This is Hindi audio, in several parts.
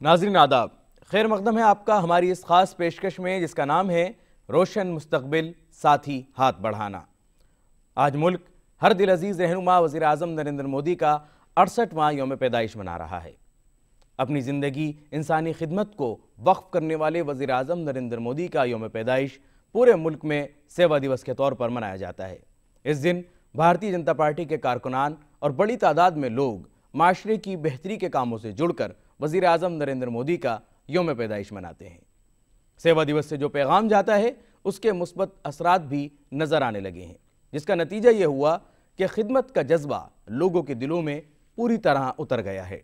नाज़रीन आदाब, खैर मकदम है आपका हमारी इस खास पेशकश में जिसका नाम है रोशन मुस्तकबिल साथी हाथ बढ़ाना। आज मुल्क हर दिल अजीज़ रहनुमा वज़ीर आज़म नरेंद्र मोदी का 68वां यौम पैदाइश मना रहा है। अपनी ज़िंदगी इंसानी खिदमत को वक्फ करने वाले वज़ीर आज़म नरेंद्र मोदी का यौम पैदाइश पूरे मुल्क में सेवा दिवस के तौर पर मनाया जाता है। इस दिन भारतीय जनता पार्टी के कारकुनान और बड़ी तादाद में लोग माशरे की बेहतरी के कामों से जुड़कर वज़ीर आज़म नरेंद्र मोदी का यौम पैदाइश मनाते हैं। सेवा दिवस से जो पैगाम जाता है उसके मुस्बत असरात भी नज़र आने लगे हैं, जिसका नतीजा ये हुआ कि खिदमत का जज्बा लोगों के दिलों में पूरी तरह उतर गया है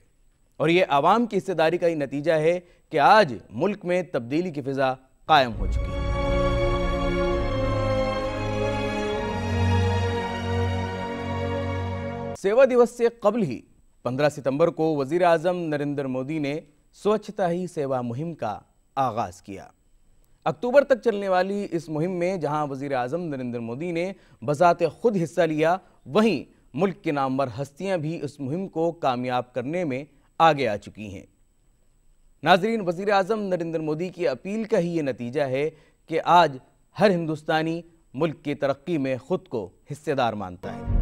और ये आवाम की हिस्सेदारी का ही नतीजा है कि आज मुल्क में तब्दीली की फिजा कायम हो चुकी है। सेवा दिवस से कबल ही 15 सितंबर को वज़ीर आज़म नरेंद्र मोदी ने स्वच्छता ही सेवा मुहिम का आगाज़ किया। अक्टूबर तक चलने वाली इस मुहिम में जहां वज़ीर आज़म नरेंद्र मोदी ने बज़ाते खुद हिस्सा लिया, वहीं मुल्क की नामवर हस्तियां भी इस मुहिम को कामयाब करने में आगे आ चुकी हैं। नाज़रीन, वज़ीर आज़म नरेंद्र मोदी की अपील का ही ये नतीजा है कि आज हर हिंदुस्तानी मुल्क की तरक्की में खुद को हिस्सेदार मानता है।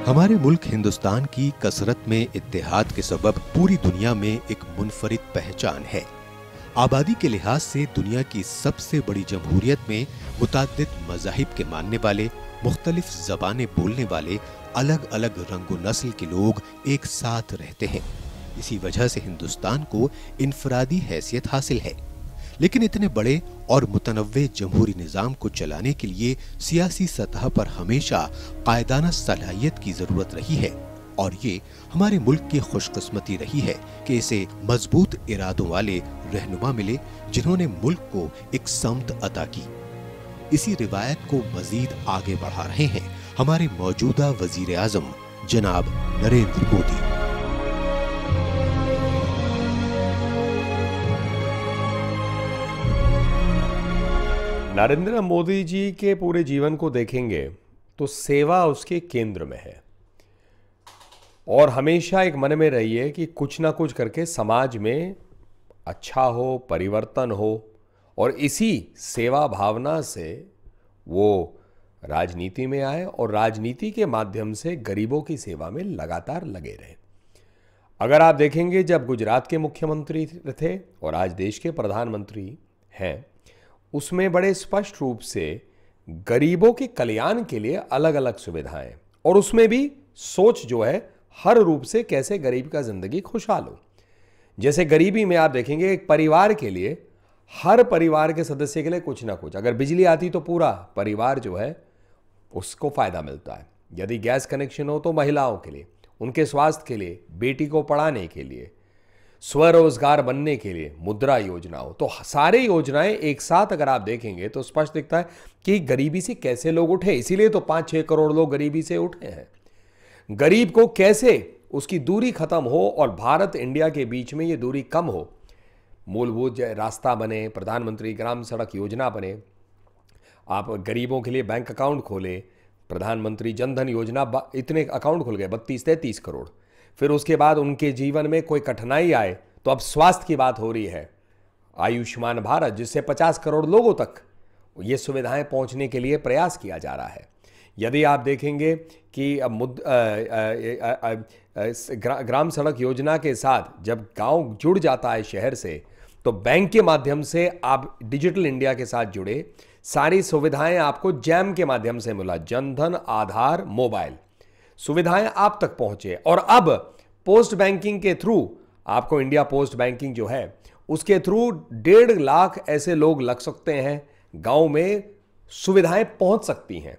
हमारे मुल्क हिंदुस्तान की कसरत में इत्तेहाद के सबब पूरी दुनिया में एक मुनफरिद पहचान है। आबादी के लिहाज से दुनिया की सबसे बड़ी जमहूरियत में मुताद्दिद मज़ाहिब के मानने वाले, मुख्तलिफ ज़बानें बोलने वाले, अलग अलग रंगो नस्ल के लोग एक साथ रहते हैं। इसी वजह से हिंदुस्तान को इनफरादी हैसियत हासिल है। लेकिन इतने बड़े और मुतनव्वे जमहूरी निज़ाम को चलाने के लिए सियासी सतह पर हमेशा कायदाना सलाहियत की जरूरत रही है और ये हमारे मुल्क की खुशकिस्मती रही है कि इसे मजबूत इरादों वाले रहनुमा मिले जिन्होंने मुल्क को एक समत अता की। इसी रिवायत को मजीद आगे बढ़ा रहे हैं हमारे मौजूदा वजीर आजम जनाब नरेंद्र मोदी। नरेंद्र मोदी जी के पूरे जीवन को देखेंगे तो सेवा उसके केंद्र में है और हमेशा एक मन में रही है कि कुछ ना कुछ करके समाज में अच्छा हो, परिवर्तन हो और इसी सेवा भावना से वो राजनीति में आए और राजनीति के माध्यम से गरीबों की सेवा में लगातार लगे रहे। अगर आप देखेंगे, जब गुजरात के मुख्यमंत्री थे और आज देश के प्रधानमंत्री हैं, उसमें बड़े स्पष्ट रूप से गरीबों के कल्याण के लिए अलग अलग सुविधाएं और उसमें भी सोच जो है हर रूप से कैसे गरीब का जिंदगी खुशहाल हो। जैसे गरीबी में आप देखेंगे एक परिवार के लिए, हर परिवार के सदस्य के लिए कुछ ना कुछ, अगर बिजली आती तो पूरा परिवार जो है उसको फायदा मिलता है। यदि गैस कनेक्शन हो तो महिलाओं के लिए, उनके स्वास्थ्य के लिए, बेटी को पढ़ाने के लिए, स्वरोजगार बनने के लिए मुद्रा योजना हो, तो सारे योजनाएं एक साथ अगर आप देखेंगे तो स्पष्ट दिखता है कि गरीबी से कैसे लोग उठे। इसीलिए तो 5-6 करोड़ लोग गरीबी से उठे हैं। गरीब को कैसे उसकी दूरी खत्म हो और भारत इंडिया के बीच में ये दूरी कम हो, मूलभूत रास्ता बने, प्रधानमंत्री ग्राम सड़क योजना बने, आप गरीबों के लिए बैंक अकाउंट खोले, प्रधानमंत्री जनधन योजना, इतने अकाउंट खुल गए 32-33 करोड़। फिर उसके बाद उनके जीवन में कोई कठिनाई आए तो अब स्वास्थ्य की बात हो रही है, आयुष्मान भारत, जिससे 50 करोड़ लोगों तक ये सुविधाएं पहुंचने के लिए प्रयास किया जा रहा है। यदि आप देखेंगे कि ग्राम सड़क योजना के साथ जब गांव जुड़ जाता है शहर से, तो बैंक के माध्यम से आप डिजिटल इंडिया के साथ जुड़े, सारी सुविधाएं आपको जैम के माध्यम से मिला, जनधन, आधार, मोबाइल। सुविधाएं आप तक पहुंचे। और अब पोस्ट बैंकिंग के थ्रू आपको इंडिया पोस्ट बैंकिंग जो है उसके थ्रू 1.5 लाख ऐसे लोग लग सकते हैं, गांव में सुविधाएं पहुंच सकती हैं।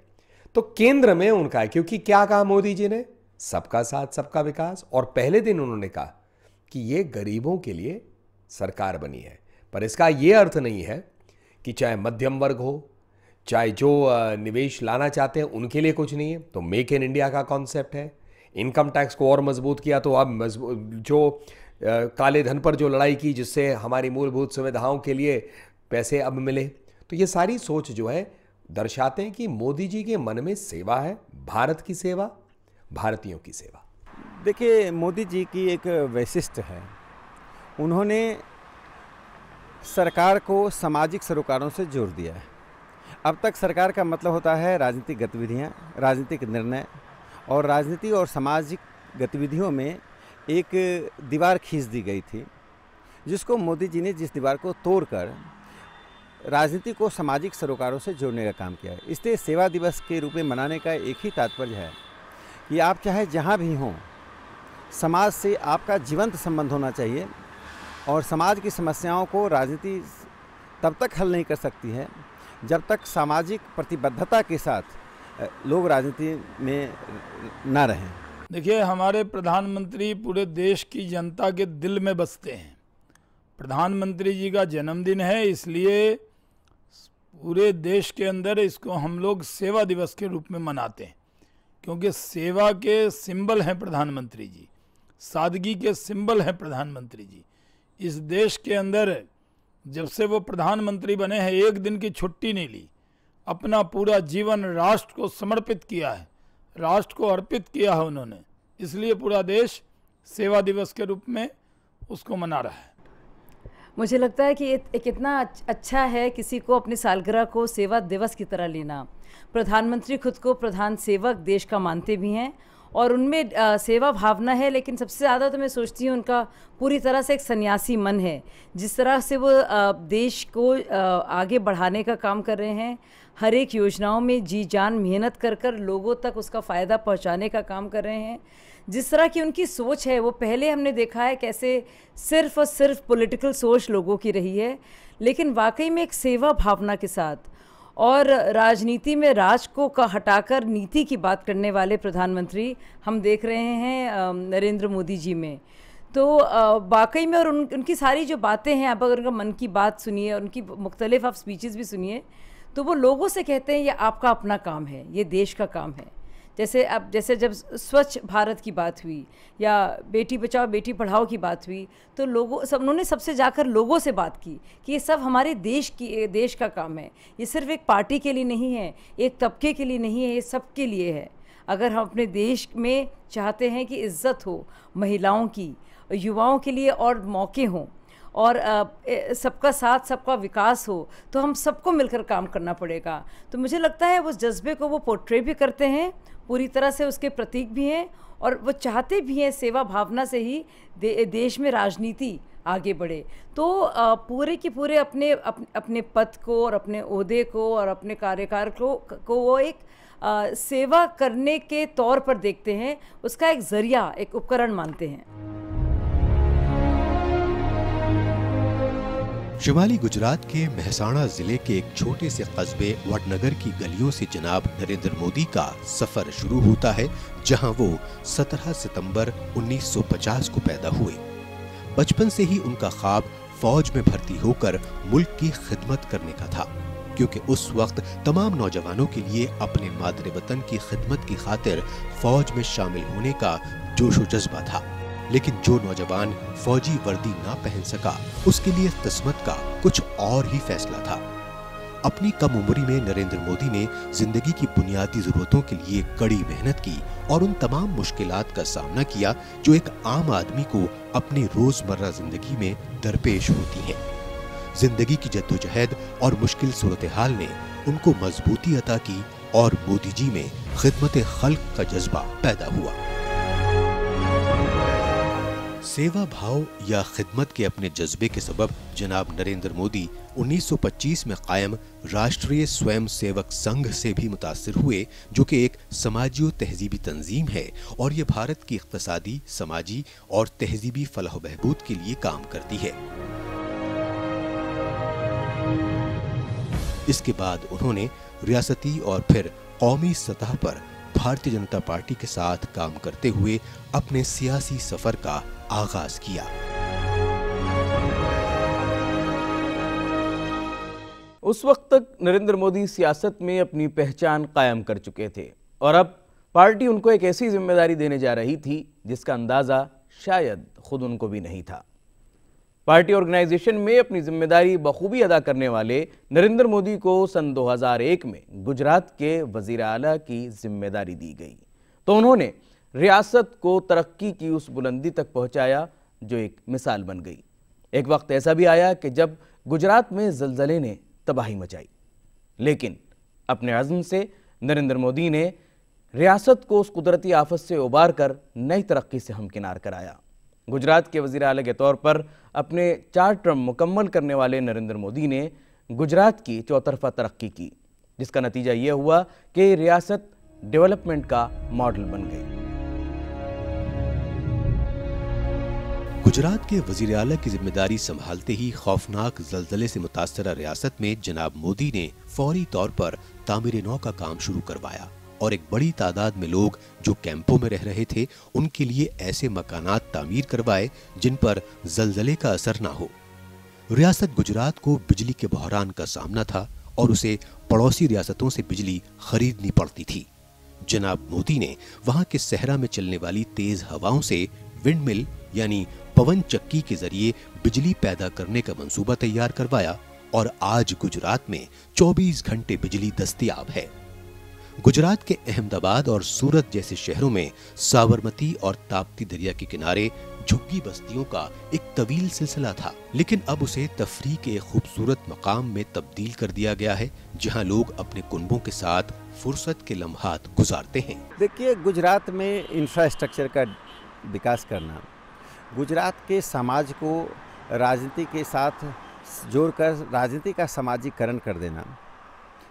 तो केंद्र में उनका है, क्योंकि क्या कहा मोदी जी ने, सबका साथ सबका विकास। और पहले दिन उन्होंने कहा कि ये गरीबों के लिए सरकार बनी है। पर इसका यह अर्थ नहीं है कि चाहे मध्यम वर्ग हो, चाहे जो निवेश लाना चाहते हैं उनके लिए कुछ नहीं है। तो मेक इन इंडिया का कॉन्सेप्ट है, इनकम टैक्स को और मजबूत किया, तो अब जो काले धन पर जो लड़ाई की जिससे हमारी मूलभूत सुविधाओं के लिए पैसे अब मिले। तो ये सारी सोच जो है दर्शाते हैं कि मोदी जी के मन में सेवा है, भारत की सेवा, भारतीयों की सेवा। देखिए, मोदी जी की एक वैशिष्ट है, उन्होंने सरकार को सामाजिक सरोकारों से जोड़ दिया है। अब तक सरकार का मतलब होता है राजनीतिक गतिविधियाँ, राजनीतिक निर्णय, और राजनीति और सामाजिक गतिविधियों में एक दीवार खींच दी गई थी, जिसको मोदी जी ने, जिस दीवार को तोड़कर राजनीति को सामाजिक सरोकारों से जोड़ने का काम किया है। इसलिए सेवा दिवस के रूप में मनाने का एक ही तात्पर्य है कि आप चाहे जहाँ भी हों, समाज से आपका जीवंत संबंध होना चाहिए। और समाज की समस्याओं को राजनीति तब तक हल नहीं कर सकती है जब तक सामाजिक प्रतिबद्धता के साथ लोग राजनीति में ना रहें। देखिए, हमारे प्रधानमंत्री पूरे देश की जनता के दिल में बसते हैं। प्रधानमंत्री जी का जन्मदिन है, इसलिए पूरे देश के अंदर इसको हम लोग सेवा दिवस के रूप में मनाते हैं, क्योंकि सेवा के सिंबल हैं प्रधानमंत्री जी, सादगी के सिंबल हैं प्रधानमंत्री जी। इस देश के अंदर जब से वो प्रधानमंत्री बने हैं, एक दिन की छुट्टी नहीं ली, अपना पूरा जीवन राष्ट्र को समर्पित किया है, राष्ट्र को अर्पित किया है उन्होंने। इसलिए पूरा देश सेवा दिवस के रूप में उसको मना रहा है। मुझे लगता है कि कितना अच्छा है किसी को अपनी सालगिरह को सेवा दिवस की तरह लेना। प्रधानमंत्री खुद को प्रधान सेवक देश का मानते भी हैं और उनमें सेवा भावना है, लेकिन सबसे ज़्यादा तो मैं सोचती हूँ उनका पूरी तरह से एक सन्यासी मन है। जिस तरह से वो देश को आगे बढ़ाने का काम कर रहे हैं, हर एक योजनाओं में जी जान मेहनत कर कर लोगों तक उसका फ़ायदा पहुंचाने का काम कर रहे हैं। जिस तरह की उनकी सोच है, वो पहले हमने देखा है कैसे सिर्फ़ और सिर्फ पॉलिटिकल सोच लोगों की रही है, लेकिन वाकई में एक सेवा भावना के साथ और राजनीति में राज को हटाकर नीति की बात करने वाले प्रधानमंत्री हम देख रहे हैं नरेंद्र मोदी जी में। तो वाकई में, और उनकी सारी जो बातें हैं, आप अगर उनका मन की बात सुनिए, उनकी मुख्तलिफ आप स्पीचेस भी सुनिए, तो वो लोगों से कहते हैं ये आपका अपना काम है, ये देश का काम है। जैसे जब स्वच्छ भारत की बात हुई या बेटी बचाओ बेटी पढ़ाओ की बात हुई, तो उन्होंने सबसे जाकर लोगों से बात की कि ये सब हमारे देश का काम है, ये सिर्फ एक पार्टी के लिए नहीं है, एक तबके के लिए नहीं है, ये सबके लिए है। अगर हम अपने देश में चाहते हैं कि इज़्ज़त हो महिलाओं की, युवाओं के लिए और मौके हों और सबका साथ सबका विकास हो, तो हम सबको मिलकर काम करना पड़ेगा। तो मुझे लगता है उस जज्बे को वो पोर्ट्रे भी करते हैं, पूरी तरह से उसके प्रतीक भी हैं, और वो चाहते भी हैं सेवा भावना से ही देश में राजनीति आगे बढ़े। तो पूरे के पूरे अपने पद को और अपने ओहदे को और अपने कार्यकाल को वो एक सेवा करने के तौर पर देखते हैं, उसका एक जरिया, एक उपकरण मानते हैं। शिमाली गुजरात के मेहसाणा जिले के एक छोटे से कस्बे वडनगर की गलियों से जनाब नरेंद्र मोदी का सफर शुरू होता है, जहां वो 17 सितंबर 1950 को पैदा हुए। बचपन से ही उनका ख्वाब फौज में भर्ती होकर मुल्क की खिदमत करने का था, क्योंकि उस वक्त तमाम नौजवानों के लिए अपने मादरे वतन की खिदमत की खातिर फौज में शामिल होने का जोश व जज्बा था। लेकिन जो नौजवान फौजी वर्दी ना पहन सका, उसके लिए किस्मत का कुछ और ही फैसला था। अपनी कम उम्री में नरेंद्र मोदी ने जिंदगी की बुनियादी जरूरतों के लिए कड़ी मेहनत की और उन तमाम मुश्किलात का सामना किया जो एक आम आदमी को अपनी रोजमर्रा जिंदगी में दरपेश होती हैं। जिंदगी की जद्दोजहद और मुश्किल सूरत हाल ने उनको मजबूती अता की और मोदी जी में खिदमत खल्क का जज्बा पैदा हुआ। सेवा भाव या खिदमत के अपने जज्बे के सबब जनाब नरेंद्र मोदी 1925 में कायम राष्ट्रीय स्वयं सेवक संघ से भी मुतासिर हुए, जो कि एक समाजी और तहजीबी तंजीम है और ये भारत की इक्तिसादी, समाजी और तहजीबी फलाह बहबूद के लिए काम करती है। इसके बाद उन्होंने रियासती और फिर कौमी सतह पर भारतीय जनता पार्टी के साथ काम करते हुए अपने सियासी सफर का आगाज किया। उस वक्त तक नरेंद्र मोदी सियासत में अपनी पहचान कायम कर चुके थे और अब पार्टी उनको एक ऐसी जिम्मेदारी देने जा रही थी जिसका अंदाजा शायद खुद उनको भी नहीं था। पार्टी ऑर्गेनाइजेशन में अपनी जिम्मेदारी बखूबी अदा करने वाले नरेंद्र मोदी को सन 2001 में गुजरात के वजीर आला की जिम्मेदारी दी गई तो उन्होंने रियासत को तरक्की की उस बुलंदी तक पहुंचाया जो एक मिसाल बन गई। एक वक्त ऐसा भी आया कि जब गुजरात में ज़लज़ले ने तबाही मचाई, लेकिन अपने अज़्म से नरेंद्र मोदी ने रियासत को उस कुदरती आफत से उबार कर नई तरक्की से हमकिनार कराया। गुजरात के वज़ीर आला के तौर पर अपने 4 टर्म मुकम्मल करने वाले नरेंद्र मोदी ने गुजरात की चौतरफा तरक्की की, जिसका नतीजा ये हुआ कि रियासत डेवलपमेंट का मॉडल बन गई। गुजरात के वजीर आला की जिम्मेदारी संभालते ही खौफनाक जलजले से मुतासरा रियासत में जनाब मोदी ने फौरी तौर पर तामीर नौ का काम शुरू करवाया और एक बड़ी तादाद में लोग जो कैंपों में रह रहे थे उनके लिए ऐसे मकानात तामीर करवाए जिन पर जलजले का असर ना हो। रियासत गुजरात को बिजली के बहरान का सामना था और उसे पड़ोसी रियासतों से बिजली खरीदनी पड़ती थी। जनाब मोदी ने वहां के सहरा में चलने वाली तेज हवाओं से विंड मिल यानी पवन चक्की के जरिए बिजली पैदा करने का मंसूबा तैयार करवाया और आज गुजरात में 24 घंटे बिजली दस्तयाब है। गुजरात के अहमदाबाद और सूरत जैसे शहरों में साबरमती और ताप्ती दरिया के किनारे झुग्गी बस्तियों का एक तवील सिलसिला था, लेकिन अब उसे तफरीह के एक खूबसूरत मकाम में तब्दील कर दिया गया है जहां लोग अपने कुनबों के साथ फुर्सत के लम्हात गुजारते हैं। देखिए, गुजरात में इंफ्रास्ट्रक्चर का विकास करना, गुजरात के समाज को राजनीति के साथ जोड़कर राजनीति का सामाजिकरण कर देना,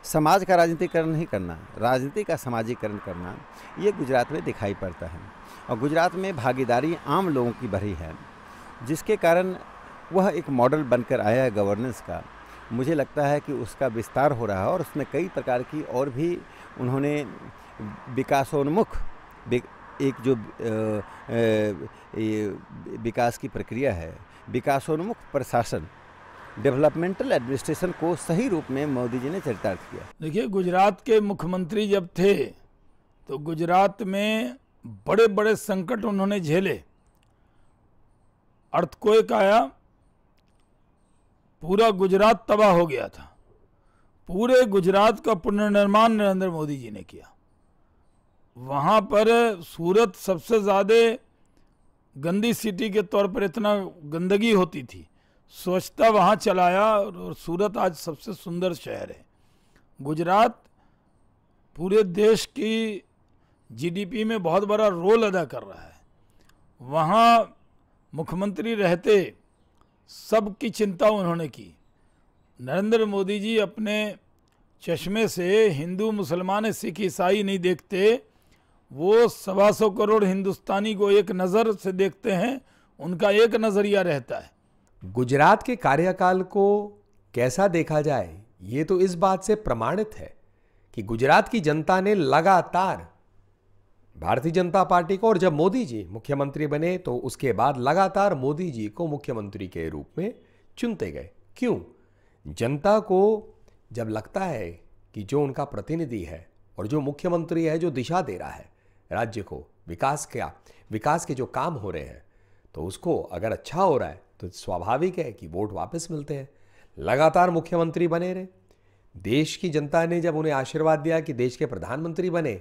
समाज का राजनीतिकरण नहीं करना, राजनीति का सामाजिकरण करना, ये गुजरात में दिखाई पड़ता है। और गुजरात में भागीदारी आम लोगों की बढ़ी है, जिसके कारण वह एक मॉडल बनकर आया है गवर्नेंस का। मुझे लगता है कि उसका विस्तार हो रहा है और उसमें कई प्रकार की और भी उन्होंने विकासोन्मुख एक जो विकास की प्रक्रिया है, विकासोन्मुख प्रशासन, डेवलपमेंटल एडमिनिस्ट्रेशन को सही रूप में मोदी जी ने चरितार्थ किया। देखिए, गुजरात के मुख्यमंत्री जब थे तो गुजरात में बड़े बड़े संकट उन्होंने झेले। अर्थक्वेक आया, पूरा गुजरात तबाह हो गया था। पूरे गुजरात का पुनर्निर्माण नरेंद्र मोदी जी ने किया। वहाँ पर सूरत सबसे ज़्यादा गंदी सिटी के तौर पर इतना गंदगी होती थी, स्वच्छता वहाँ चलाया और सूरत आज सबसे सुंदर शहर है। गुजरात पूरे देश की जीडीपी में बहुत बड़ा रोल अदा कर रहा है। वहाँ मुख्यमंत्री रहते सबकी चिंता उन्होंने की। नरेंद्र मोदी जी अपने चश्मे से हिंदू मुसलमान सिख ईसाई नहीं देखते, वो 125 करोड़ हिंदुस्तानी को एक नज़र से देखते हैं, उनका एक नज़रिया रहता है। गुजरात के कार्यकाल को कैसा देखा जाए, ये तो इस बात से प्रमाणित है कि गुजरात की जनता ने लगातार भारतीय जनता पार्टी को, और जब मोदी जी मुख्यमंत्री बने तो उसके बाद लगातार मोदी जी को मुख्यमंत्री के रूप में चुनते गए। क्यों? जनता को जब लगता है कि जो उनका प्रतिनिधि है और जो मुख्यमंत्री है, जो दिशा दे रहा है राज्य को, विकास के जो काम हो रहे हैं, तो उसको अगर अच्छा हो रहा है तो स्वाभाविक है कि वोट वापस मिलते हैं। लगातार मुख्यमंत्री बने रहे। देश की जनता ने जब उन्हें आशीर्वाद दिया कि देश के प्रधानमंत्री बने,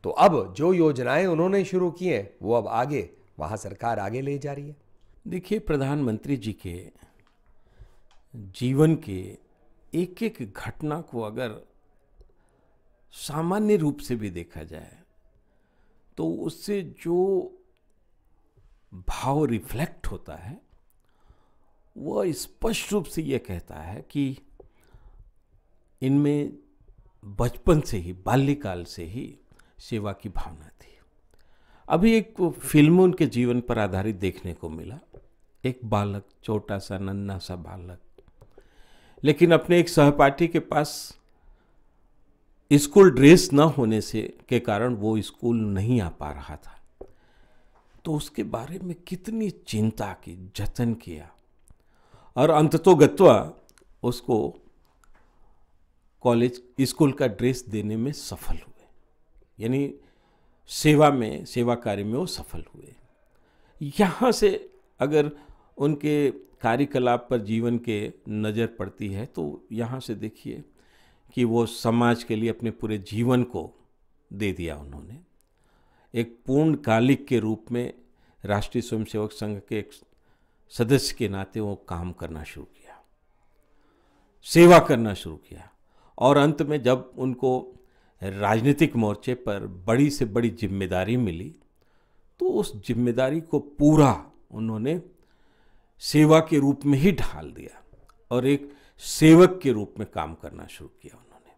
तो अब जो योजनाएं उन्होंने शुरू की हैं वो अब आगे वहां सरकार आगे ले जा रही है। देखिए, प्रधानमंत्री जी के जीवन के एक एक घटना को अगर सामान्य रूप से भी देखा जाए तो उससे जो भाव रिफ्लेक्ट होता है वो स्पष्ट रूप से ये कहता है कि इनमें बचपन से ही, बाल्यकाल से ही सेवा की भावना थी। अभी एक फिल्म उनके जीवन पर आधारित देखने को मिला। एक बालक, छोटा सा नन्हा सा बालक, लेकिन अपने एक सहपाठी के पास स्कूल ड्रेस न होने से के कारण वो स्कूल नहीं आ पा रहा था, तो उसके बारे में कितनी चिंता की, जतन किया और अंततोगत्वा उसको कॉलेज, स्कूल का ड्रेस देने में सफल हुए। यानी सेवा कार्य में वो सफल हुए। यहाँ से अगर उनके कार्यकलाप पर जीवन के नज़र पड़ती है तो यहाँ से देखिए कि वो समाज के लिए अपने पूरे जीवन को दे दिया उन्होंने। एक पूर्णकालिक के रूप में राष्ट्रीय स्वयंसेवक संघ के एक सदस्य के नाते वो काम करना शुरू किया, सेवा करना शुरू किया और अंत में जब उनको राजनीतिक मोर्चे पर बड़ी से बड़ी जिम्मेदारी मिली तो उस जिम्मेदारी को पूरा उन्होंने सेवा के रूप में ही ढाल दिया और एक सेवक के रूप में काम करना शुरू किया उन्होंने।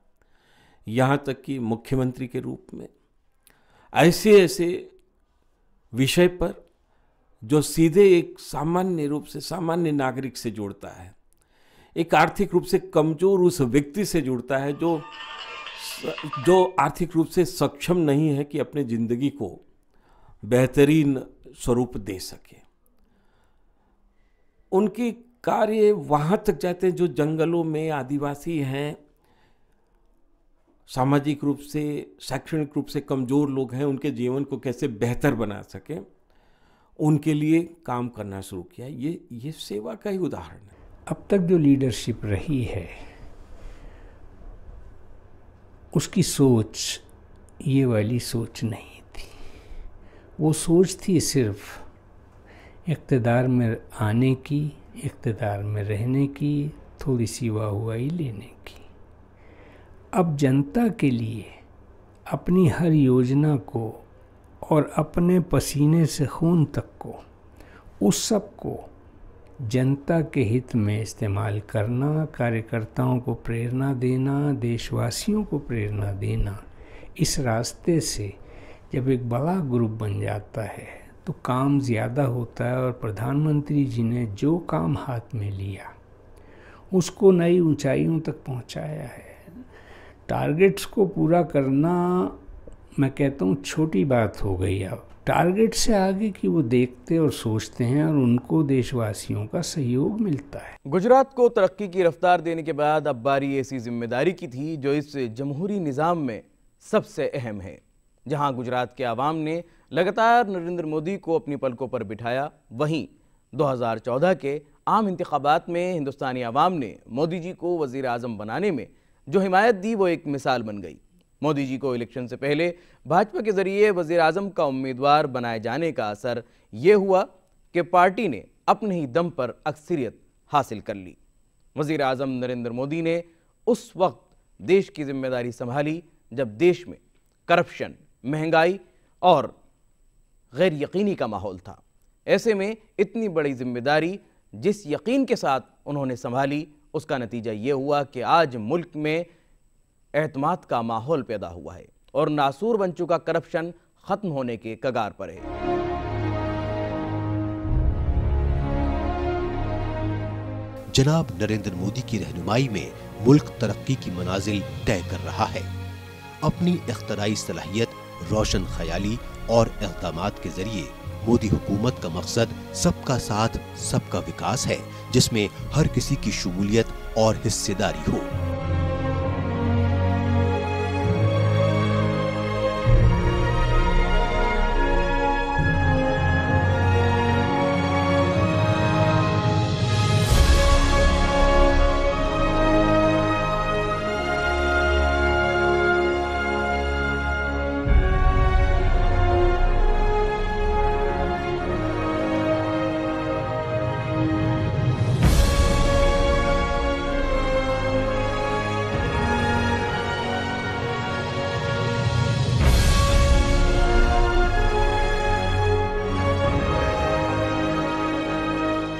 यहाँ तक कि मुख्यमंत्री के रूप में ऐसे ऐसे विषय पर जो सीधे एक सामान्य रूप से, सामान्य नागरिक से जुड़ता है, एक आर्थिक रूप से कमजोर उस व्यक्ति से जुड़ता है जो आर्थिक रूप से सक्षम नहीं है कि अपने जिंदगी को बेहतरीन स्वरूप दे सके। उनके कार्य वहाँ तक जाते हैं जो जंगलों में आदिवासी हैं, सामाजिक रूप से, शैक्षणिक रूप से कमज़ोर लोग हैं, उनके जीवन को कैसे बेहतर बना सकें, उनके लिए काम करना शुरू किया। ये सेवा का ही उदाहरण है। अब तक जो लीडरशिप रही है उसकी सोच ये वाली सोच नहीं थी। वो सोच थी सिर्फ इक़्तिदार में आने की, इक़्तिदार में रहने की, थोड़ी सी वाहवाही लेने की। अब जनता के लिए अपनी हर योजना को और अपने पसीने से खून तक को, उस सब को जनता के हित में इस्तेमाल करना, कार्यकर्ताओं को प्रेरणा देना, देशवासियों को प्रेरणा देना, इस रास्ते से जब एक बड़ा ग्रुप बन जाता है तो काम ज़्यादा होता है। और प्रधानमंत्री जी ने जो काम हाथ में लिया उसको नई ऊंचाइयों तक पहुंचाया है। टारगेट्स को पूरा करना मैं कहता हूँ छोटी बात हो गई। अब टारगेट से आगे की वो देखते और सोचते हैं और उनको देशवासियों का सहयोग मिलता है। गुजरात को तरक्की की रफ्तार देने के बाद अब बारी ऐसी जिम्मेदारी की थी जो इस जमहूरी निज़ाम में सबसे अहम है। जहां गुजरात के आवाम ने लगातार नरेंद्र मोदी को अपनी पलकों पर बिठाया, वहीं 2014 के आम इंतखाबात में हिंदुस्तानी आवाम ने मोदी जी को वज़ीर आज़म बनाने में जो हिमायत दी वो एक मिसाल बन गई। मोदी जी को इलेक्शन से पहले भाजपा के जरिए वज़ीर आज़म का उम्मीदवार बनाए जाने का असर ये हुआ कि पार्टी ने अपने ही दम पर अक्सरियत हासिल कर ली। वज़ीर आज़म नरेंद्र मोदी ने उस वक्त देश की जिम्मेदारी संभाली जब देश में करप्शन, महंगाई और गैर यकीनी का माहौल था। ऐसे में इतनी बड़ी जिम्मेदारी जिस यकीन के साथ उन्होंने संभाली, उसका नतीजा ये हुआ कि आज मुल्क में एतमाद का माहौल पैदा हुआ है और नासूर बन चुका करप्शन खत्म होने के कगार पर है। जनाब नरेंद्र मोदी की रहनुमाई में मुल्क तरक्की की मनाजिल तय कर रहा है। अपनी इख्तराई सलाहियत, रोशन ख्याली और इक़दामात के जरिए मोदी हुकूमत का मकसद सबका साथ, सबका विकास है, जिसमें हर किसी की शमूलियत और हिस्सेदारी हो।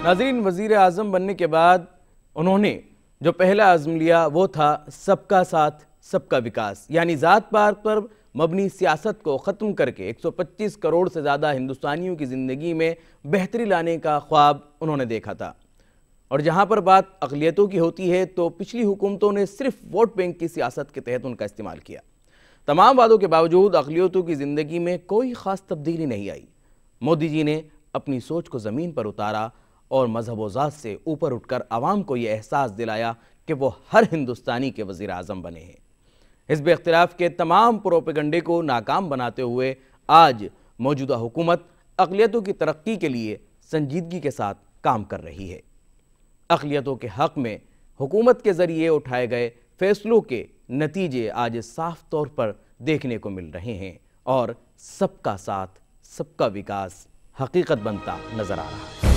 नाज़रीन, वज़ीर आज़म बनने के बाद उन्होंने जो पहला आज़म लिया वो था सबका साथ सबका विकास, यानी ज़ात पात पर मबनी सियासत को ख़त्म करके 125 करोड़ से ज़्यादा हिंदुस्तानियों की ज़िंदगी में बेहतरी लाने का ख्वाब उन्होंने देखा था। और जहाँ पर बात अक़लियतों की होती है तो पिछली हुकूमतों ने सिर्फ वोट बैंक की सियासत के तहत उनका इस्तेमाल किया। तमाम वादों के बावजूद अक़लियतों की ज़िंदगी में कोई ख़ास तब्दीली नहीं आई। मोदी जी ने अपनी सोच को ज़मीन पर उतारा और मजहब व ज़ात से ऊपर उठकर आवाम को ये एहसास दिलाया कि वो हर हिंदुस्तानी के वज़ीर आज़म बने हैं। हिज़्ब इख्तिलाफ के तमाम प्रोपेगंडे को नाकाम बनाते हुए आज मौजूदा हुकूमत अक़लियतों की तरक्की के लिए संजीदगी के साथ काम कर रही है। अक़लियतों के हक़ में हुकूमत के ज़रिए उठाए गए फैसलों के नतीजे आज साफ तौर पर देखने को मिल रहे हैं और सबका साथ सबका विकास हकीकत बनता नजर आ रहा है।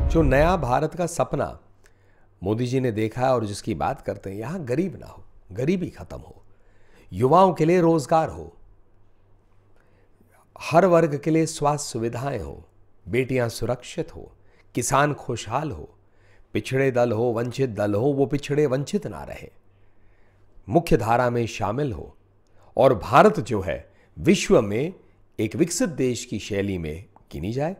जो नया भारत का सपना मोदी जी ने देखा है और जिसकी बात करते हैं, यहां गरीब ना हो, गरीबी खत्म हो, युवाओं के लिए रोजगार हो, हर वर्ग के लिए स्वास्थ्य सुविधाएं हो, बेटियां सुरक्षित हो, किसान खुशहाल हो, पिछड़े दल हो, वंचित दल हो, वो पिछड़े वंचित ना रहे, मुख्य धारा में शामिल हो और भारत जो है विश्व में एक विकसित देश की शैली में गिनी जाए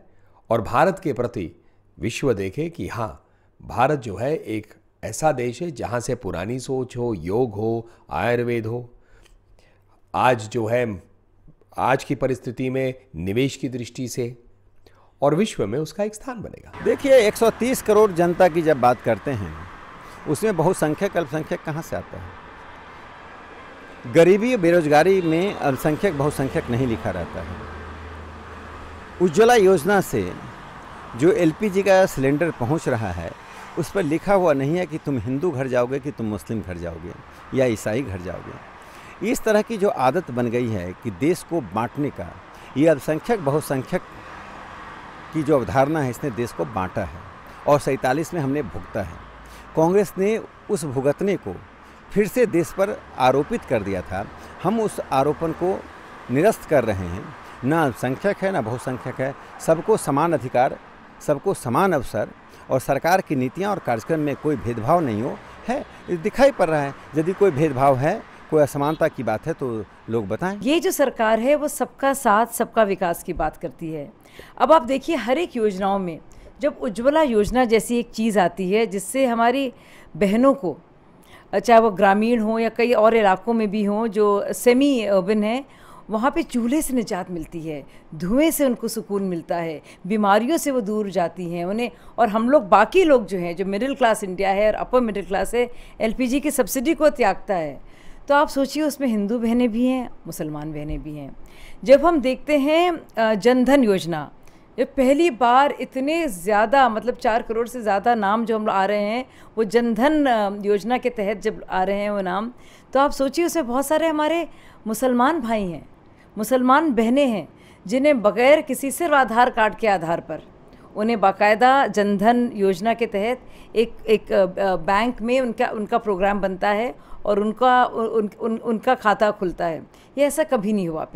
और भारत के प्रति विश्व देखे कि हाँ, भारत जो है एक ऐसा देश है जहाँ से पुरानी सोच हो, योग हो, आयुर्वेद हो, आज जो है आज की परिस्थिति में निवेश की दृष्टि से और विश्व में उसका एक स्थान बनेगा। देखिए, 130 करोड़ जनता की जब बात करते हैं उसमें बहुसंख्यक अल्पसंख्यक कहाँ से आता है? गरीबी बेरोजगारी में अल्पसंख्यक बहुसंख्यक नहीं लिखा रहता है। उज्ज्वला योजना से जो एलपीजी का सिलेंडर पहुंच रहा है उस पर लिखा हुआ नहीं है कि तुम हिंदू घर जाओगे कि तुम मुस्लिम घर जाओगे या ईसाई घर जाओगे। इस तरह की जो आदत बन गई है कि देश को बांटने का, ये अल्पसंख्यक बहुसंख्यक की जो अवधारणा है इसने देश को बांटा है और 47 में हमने भुगता है। कांग्रेस ने उस भुगतने को फिर से देश पर आरोपित कर दिया था। हम उस आरोपण को निरस्त कर रहे हैं। ना अल्पसंख्यक है ना बहुसंख्यक है, सबको समान अधिकार, सबको समान अवसर और सरकार की नीतियां और कार्यक्रम में कोई भेदभाव नहीं हो है दिखाई पड़ रहा है। यदि कोई भेदभाव है, कोई असमानता की बात है तो लोग बताएं। ये जो सरकार है वो सबका साथ सबका विकास की बात करती है। अब आप देखिए, हर एक योजनाओं में जब उज्ज्वला योजना जैसी एक चीज़ आती है जिससे हमारी बहनों को, चाहे वो ग्रामीण हो या कई और इलाकों में भी हों जो सेमी अर्बन है, वहाँ पे चूल्हे से निजात मिलती है, धुएं से उनको सुकून मिलता है, बीमारियों से वो दूर जाती हैं उन्हें। और हम लोग बाकी लोग जो हैं, जो मिडिल क्लास इंडिया है और अपर मिडिल क्लास है, एलपीजी की सब्सिडी को त्यागता है। तो आप सोचिए, उसमें हिंदू बहनें भी हैं, मुसलमान बहनें भी हैं। जब हम देखते हैं जनधन योजना, ये पहली बार इतने ज़्यादा, मतलब 4 करोड़ से ज़्यादा नाम जो हम आ रहे हैं वो जनधन योजना के तहत जब आ रहे हैं वो नाम, तो आप सोचिए उसमें बहुत सारे हमारे मुसलमान भाई हैं, मुसलमान बहनें हैं जिन्हें बग़ैर किसी सिर्फ आधार कार्ड के आधार पर उन्हें बाकायदा जनधन योजना के तहत एक बैंक में उनका प्रोग्राम बनता है और उनका खाता खुलता है। ये ऐसा कभी नहीं हुआ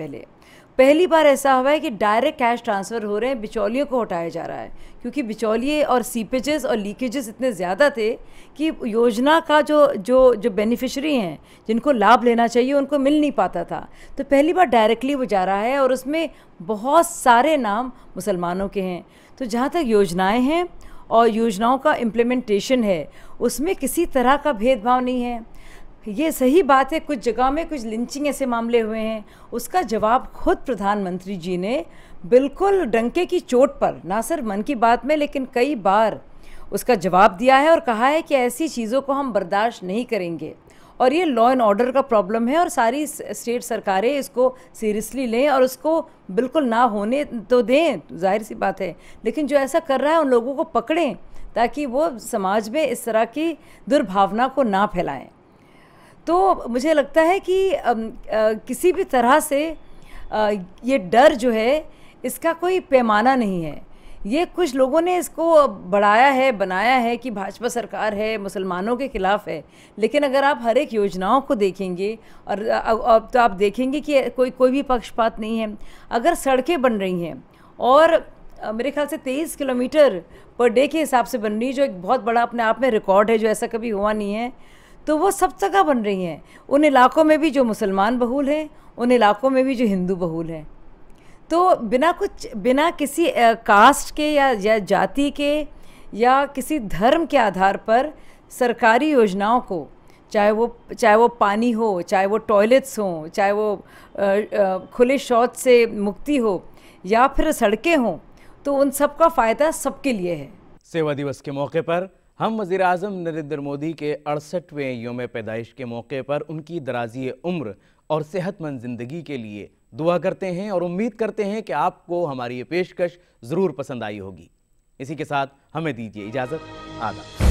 पहली बार ऐसा हुआ है कि डायरेक्ट कैश ट्रांसफ़र हो रहे हैं, बिचौलियों को हटाया जा रहा है, क्योंकि बिचौलिए और सीपेजेस और लीकेजेस इतने ज़्यादा थे कि योजना का जो बेनिफिशरी हैं जिनको लाभ लेना चाहिए उनको मिल नहीं पाता था। तो पहली बार डायरेक्टली वो जा रहा है और उसमें बहुत सारे नाम मुसलमानों के हैं। तो जहाँ तक योजनाएं हैं और योजनाओं का इम्प्लीमेंटेशन है उसमें किसी तरह का भेदभाव नहीं है। ये सही बात है, कुछ जगह में कुछ लिंचिंग ऐसे मामले हुए हैं, उसका जवाब खुद प्रधानमंत्री जी ने बिल्कुल डंके की चोट पर, ना सिर्फ मन की बात में लेकिन कई बार उसका जवाब दिया है और कहा है कि ऐसी चीज़ों को हम बर्दाश्त नहीं करेंगे और ये लॉ एंड ऑर्डर का प्रॉब्लम है और सारी स्टेट सरकारें इसको सीरियसली लें और उसको बिल्कुल ना होने तो दें, जाहिर सी बात है। लेकिन जो ऐसा कर रहा है उन लोगों को पकड़ें ताकि वो समाज में इस तरह की दुर्भावना को ना फैलाएं। तो मुझे लगता है कि किसी भी तरह से ये डर जो है इसका कोई पैमाना नहीं है। ये कुछ लोगों ने इसको बढ़ाया है, बनाया है कि भाजपा सरकार है, मुसलमानों के खिलाफ है। लेकिन अगर आप हर एक योजनाओं को देखेंगे और तो आप देखेंगे कि कोई भी पक्षपात नहीं है। अगर सड़कें बन रही हैं और मेरे ख्याल से 23 किलोमीटर पर डे के हिसाब से बन रही है, जो एक बहुत बड़ा अपने आप में रिकॉर्ड है, जो ऐसा कभी हुआ नहीं है। तो वो सब जगह बन रही हैं, उन इलाकों में भी जो मुसलमान बहुल हैं, उन इलाकों में भी जो हिंदू बहुल हैं। तो बिना किसी कास्ट के या जाति के या किसी धर्म के आधार पर सरकारी योजनाओं को, चाहे वो पानी हो, चाहे वो टॉयलेट्स हों, चाहे वो खुले शौच से मुक्ति हो या फिर सड़कें हों, तो उन सब का फ़ायदा सबके लिए है। सेवा दिवस के मौके पर हम वज़ीर-ए-आज़म नरेंद्र मोदी के 68वें यौम पैदाइश के मौके पर उनकी दराज़ी उम्र और सेहतमंद ज़िंदगी के लिए दुआ करते हैं और उम्मीद करते हैं कि आपको हमारी ये पेशकश ज़रूर पसंद आई होगी। इसी के साथ हमें दीजिए इजाज़त। आदाब।